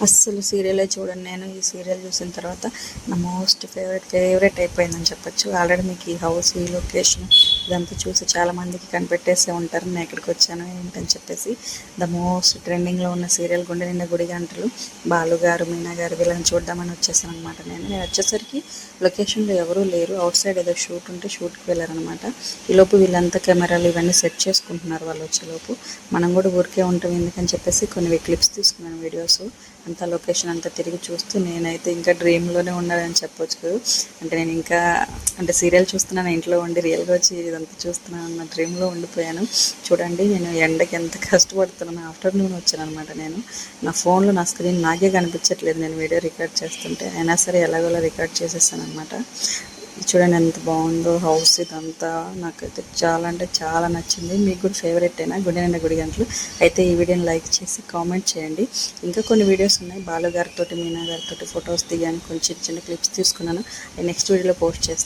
అస్సలు సీరియలే చూడండి. నేను ఈ సీరియల్ చూసిన తర్వాత నా మోస్ట్ ఫేవరెట్ అయిపోయిందని చెప్పొచ్చు. ఆల్రెడీ మీకు ఈ హౌస్, ఈ లొకేషన్ ఇదంతా చూసి చాలామందికి కనిపెట్టేసే ఉంటారు నేను ఎక్కడికి వచ్చాను ఏంటని చెప్పేసి. ద మోస్ట్ ట్రెండింగ్లో ఉన్న సీరియల్ గుండె నిండా గుడి గంటలు. బాలు గారు, మీనా గారు వీళ్ళని చూద్దామని వచ్చేసాను అనమాట. నేను వచ్చేసరికి లొకేషన్లో ఎవరూ లేరు. అవుట్ సైడ్ ఏదో షూట్ ఉంటే షూట్కి వెళ్ళారనమాట. ఈలోపు వీళ్ళంతా కెమెరాలు ఇవన్నీ సెట్ చేసుకుంటున్నారు. వాళ్ళు వచ్చేలోపు మనం కూడా ఊరికే ఉంటాం ఎందుకని చెప్పేసి కొన్ని క్లిప్స్ తీసుకున్నాను, వీడియోస్. అంతా లొకేషన్ అంతా తిరిగి చూస్తూ నేనైతే ఇంకా డ్రీమ్లోనే ఉన్నానని చెప్పొచ్చు. అంటే నేను ఇంకా సీరియల్ చూస్తున్నాను, ఇంట్లో ఉండి రియల్గా వచ్చి ఇదంతా చూస్తున్నాను అన్న డ్రీమ్లో ఉండిపోయాను. చూడండి నేను ఎండకి ఎంత కష్టపడుతున్నాను. ఆఫ్టర్నూన్ వచ్చాను అనమాట. నేను నా ఫోన్లో నా స్క్రీన్ నాకే కనిపించట్లేదు నేను వీడియో రికార్డ్ చేస్తుంటే. అయినా సరే ఎలాగోలా రికార్డ్ చేసేసాను అనమాట. చూడండి ఎంత బాగుందో హౌస్. ఇదంతా నాకైతే చాలా అంటే చాలా నచ్చింది. మీకు కూడా ఫేవరెట్ అయినా గుడి నిండా గుడి గంటలు అయితే ఈ వీడియోని లైక్ చేసి కామెంట్ చేయండి. ఇంకా కొన్ని వీడియోస్ ఉన్నాయి. బాలు గారితో, మీనా గారితో ఫొటోస్ దిగాను, కొంచెం చిన్న క్లిప్స్ తీసుకున్నాను. నెక్స్ట్ వీడియోలో పోస్ట్ చేస్తాను.